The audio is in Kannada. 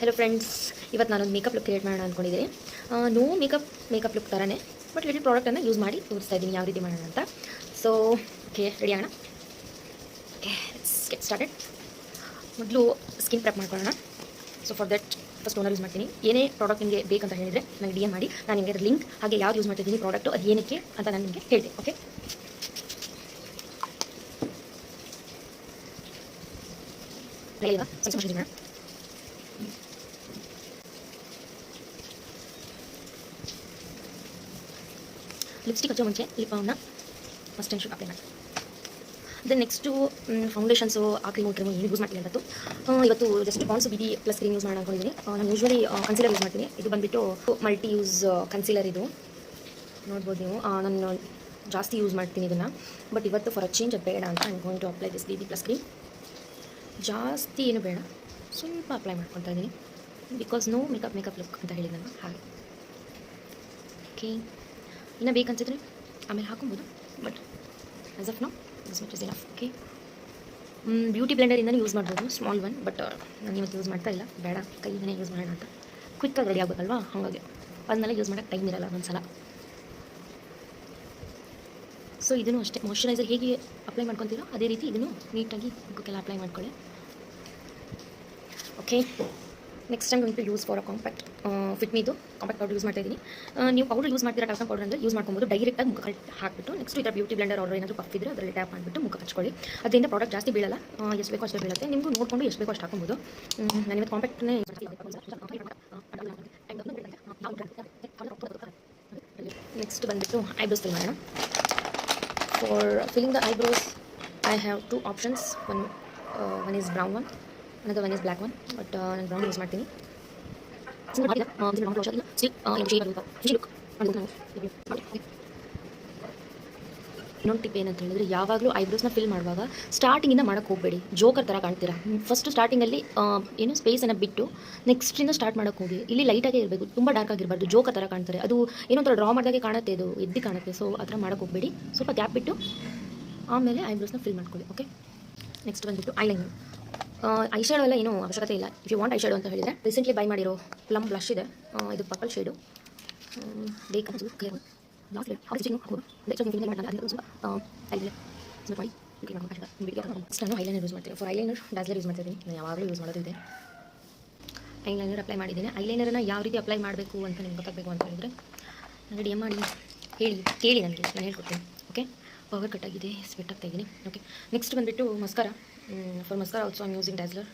ಹೆಲೋ ಫ್ರೆಂಡ್ಸ್, ಇವತ್ತು ನಾನೊಂದು ಮೇಕಪ್ ಲುಕ್ ಕ್ರಿಯೇಟ್ ಮಾಡೋಣ ಅಂದ್ಕೊಂಡಿದ್ದೀನಿ. ನೋ ಮೇಕಪ್ ಲುಕ್ ಥರನೇ, ಬಟ್ ಲಿಟಲ್ ಪ್ರಾಡಕ್ಟನ್ನು ಯೂಸ್ ಮಾಡಿ ತೋರಿಸ್ತಾ ಇದ್ದೀನಿ ಯಾವ ರೀತಿ ಮಾಡೋಣ ಅಂತ. ಸೊ ಓಕೆ, ರೆಡಿ ಆಗೋಣ. Okay, let's get started. ಮೊದಲು ಸ್ಕಿನ್ ಪ್ರೆಪ್ ಮಾಡ್ಕೊಳ್ಳೋಣ. So for that first toner use ಮಾಡ್ತೀನಿ. ಏನೇ ಪ್ರಾಡಕ್ಟ್ ನಿಮಗೆ ಬೇಕಂತ ಹೇಳಿದರೆ ನನಗೆ ಡಿ ಎಮ್ ಮಾಡಿ, ನಾನು ನಿಮಗೆ ಲಿಂಕ್ ಹಾಗೆ ಯಾವ್ದು ಯೂಸ್ ಮಾಡ್ತಿದ್ದೀನಿ ಪ್ರಾಡಕ್ಟು ಅದು ಏನಕ್ಕೆ ಅಂತ ನಾನು ನಿಮಗೆ ಹೇಳಿದೆ. Okay, madam. ಲಿಪ್ಸ್ಟಿಕ್ ಹಚ್ಚೋ ಮುಂಚೆ ಲಿಪ್ ಬಾಮ್ನ ಫಸ್ಟ್ ಟೈಮ್ ಶುಡ್ ಅಪ್ಲೈ ಮಾಡಿ. ದೆನ್ ನೆಕ್ಸ್ಟು ಫೌಂಡೇಶನ್ಸು ಆ ಕ್ರೀಮ್ ಏನು ಯೂಸ್ ಮಾಡ್ತೀನಿ ಅಂತದ್ದು. ಇವತ್ತು just Pond's BB plus cream use ಮಾಡೋಣ ಅಂದ್ಕೊಂಡಿದ್ದೀನಿ. ನಾನು ಯೂಶ್ವಲಿ ಕನ್ಸೀಲರ್ ಯೂಸ್ ಮಾಡ್ತೀನಿ. ಇದು ಬಂದುಬಿಟ್ಟು ಮಲ್ಟಿ ಯೂಸ್ ಕನ್ಸೀಲರ್. ಇದು ನೋಡ್ಬೋದು ನೀವು. ನಾನು ಜಾಸ್ತಿ ಯೂಸ್ ಮಾಡ್ತೀನಿ ಇದನ್ನು, ಬಟ್ ಇವತ್ತು ಫಾರ್ ಅ ಚೇಂಜ್ ಅದು ಬೇಡ ಅಂತ I going to apply this BB plus cream. ಜಾಸ್ತಿ ಏನು ಬೇಡ, ಸ್ವಲ್ಪ ಅಪ್ಲೈ ಮಾಡ್ಕೊತಾ ಇದ್ದೀನಿ, ಬಿಕಾಸ್ ನೋ ಮೇಕಪ್ ಲುಕ್ ಅಂತ ಹೇಳಿದ ನಾನು ಹಾಗೆ. ಓಕೆ, ಇನ್ನೂ ಬೇಕನ್ಸಿದ್ರೆ ಆಮೇಲೆ ಹಾಕೊಬೋದು, but as of now this much is enough. Okay, beauty ಬ್ಲೆಂಡರಿಂದನೇ ಯೂಸ್ ಮಾಡ್ಬೋದು, ಸ್ಮಾಲ್ ಒನ್, ಬಟ್ ನಾನು ಇವತ್ತು ಯೂಸ್ ಮಾಡ್ತಾ ಇಲ್ಲ, ಬೇಡ ಕೈಯಿಂದನೇ ಯೂಸ್ ಮಾಡೋಣ ಅಂತ. ಕ್ವಿಕ್ಕಾಗಿ ರೆಡಿ ಆಗಬೇಕಲ್ವಾ, ಹಾಗಾಗಿ ಅದನ್ನೆಲ್ಲ ಯೂಸ್ ಮಾಡೋಕ್ಕೆ ಟೈಮ್ ಇರಲ್ಲ ಒಂದ್ಸಲ. ಸೊ ಇದನ್ನು ಅಷ್ಟೇ, ಮಾಯ್ಶ್ಚರೈಸರ್ ಹೇಗೆ ಅಪ್ಲೈ ಮಾಡ್ಕೊತೀರೋ ಅದೇ ರೀತಿ ಇದನ್ನು ನೀಟಾಗಿ ಮುಖಕ್ಕೆಲ್ಲ ಅಪ್ಲೈ ಮಾಡ್ಕೊಳ್ಳಿ. Okay, next time going to use for a compact fit ಮೀದು ಕಾಂಪ್ಯಾಕ್ಟ್ ಪೌಡರ್ ಯೂಸ್ ಮಾಡ್ತಾ ಇದ್ದೀನಿ. ನೀವು ಪೌಡರ್ ಯೂಸ್ ಮಾಡ್ತೀರಾ, ಟಾಲ್ಕಮ್ ಪೌಡರ್ ಅಂದರೆ ಯೂಸ್ ಮಾಡ್ಕೊಬೋದು. ಡೈರೆಕ್ಟಾಗಿ ಮುಖ ಹಾಕಿಬಿಟ್ಟು ನೆಕ್ಸ್ಟ್ ಇದರ ಬ್ಯೂಟಿ ಬ್ಲೆಂಡರ್ ಆರ್ಡರ್ ಏನಾದರೂ ಪಫ್ ಇದ್ದರೆ ಅದರಲ್ಲಿ ಟ್ಯಾಪ್ ಮಾಡಿಬಿಟ್ಟು ಮುಖ ಹಚ್ಕೊಳ್ಳಿ. ಅದರಿಂದ ಪ್ರಾಡಕ್ಟ್ ಜಾಸ್ತಿ ಬೀಳಲ್ಲ, ಎಷ್ಟು ಬೇಕೋ ಅಷ್ಟೇ ಬೀಳುತ್ತೆ. ನಿಮಗೂ ನೋಡಿಕೊಂಡು ಎಷ್ಟು ಬೇಕೋ ಅಷ್ಟು ಹಾಕೊಬೋದು. ನಾನು ಇವತ್ತು ಕಾಂಪ್ಯಾಕ್ಟ್ನೇ ನೆಕ್ಸ್ಟ್ ಬಂದುಬಿಟ್ಟು ಐಬ್ರೋಸ್ ಫಿಲ್ ಮಾಡೋಣ. For filling the eyebrows I have 2 options. One is brown one, another one is black one, but ನಾನು ಬ್ರೌನ್ ಯೂಸ್ ಮಾಡ್ತೀನಿ. ಇನ್ನೊಂದು ಟಿಪ್ ಏನಂತ ಹೇಳಿದ್ರೆ, ಯಾವಾಗಲೂ ಐಬ್ರೋಸ್ನ ಫಿಲ್ ಮಾಡುವಾಗ ಸ್ಟಾರ್ಟಿಂಗಿಂದ ಮಾಡೋಕ್ಕೆ ಹೋಗಬೇಡಿ, ಜೋಕರ್ ಥರ ಕಾಣ್ತೀರಾ. ಫಸ್ಟು ಸ್ಟಾರ್ಟಿಂಗಲ್ಲಿ ಏನು ಸ್ಪೇಸನ್ನು ಬಿಟ್ಟು ನೆಕ್ಸ್ಟಿಂದ ಸ್ಟಾರ್ಟ್ ಮಾಡೋಕ್ಕೆ ಹೋಗಿ. ಇಲ್ಲಿ ಲೈಟಾಗೇ ಇರಬೇಕು, ತುಂಬ ಡಾರ್ಕ್ ಆಗಿರಬಾರ್ದು, ಜೋಕರ್ ಥರ ಕಾಣ್ತಾರೆ. ಅದು ಏನೊಂಥರ ಡ್ರಾ ಮಾಡಿದಾಗೆ ಕಾಣುತ್ತೆ, ಇದು ಎದ್ದು ಕಾಣುತ್ತೆ. ಸೊ ಆ ಥರ ಮಾಡೋಕ್ಕೆ ಹೋಗಬೇಡಿ, ಸ್ವಲ್ಪ ಗ್ಯಾಪ್ ಬಿಟ್ಟು ಆಮೇಲೆ ಐಬ್ರೋಸ್ನ ಫಿಲ್ ಮಾಡ್ಕೊಳ್ಳಿ. ಓಕೆ, ನೆಕ್ಸ್ಟ್ ಬಂದುಬಿಟ್ಟು ಐಲೈನರ್. ಐ ಶ್ಯಾಡೋ ಎಲ್ಲ ಏನೂ ಅವಶ್ಯಕತೆ ಇಲ್ಲ. If you want eye shadow ಅಂತ ಹೇಳಿದರೆ ರೀಸೆಂಟ್ಲಿ ಬೈ ಮಾಡಿರೋ ಪ್ಲಮ್ ಬ್ಲಷ್ ಇದೆ, ಇದು ಪರ್ಪಲ್ ಶೇಡು. ಬೇಕಂತ ನಾನು ಐಲೈನರ್ ಯೂಸ್ ಮಾಡ್ತೀನಿ. ಫಾರ್ ಐಲೈನರ್ ಡಾಸ್ಲರ್ ಯೂಸ್ ಮಾಡ್ತಿದ್ದೀನಿ, ನಾನು ಯಾವಾಗಲೂ ಯೂಸ್ ಮಾಡೋದು ಇದೆ. ಐಲೈನರ್ ಅಪ್ಲೈ ಮಾಡಿದ್ದೀನಿ. ಐಲೈನರನ್ನು ಯಾವ ರೀತಿ ಅಪ್ಲೈ ಮಾಡಬೇಕು ಅಂತ ನಿಮ್ಗೆ ಗೊತ್ತಾಗಬೇಕು ಅಂತ ಹೇಳಿದರೆ ನನಗೆ DM ಮಾಡಿ ಕೇಳಿ, ನನಗೆ ನಾನು ಹೇಳ್ಕೊಡ್ತೀನಿ. ಓಕೆ, ಪವರ್ ಕಟ್ ಆಗಿದೆ, ಸ್ವೆಟ್ ಆಗ್ತಾ ಇದ್ದೀನಿ. ಓಕೆ, ನೆಕ್ಸ್ಟ್ ಬಂದುಬಿಟ್ಟು mascara. For mascara also I am using dazzler.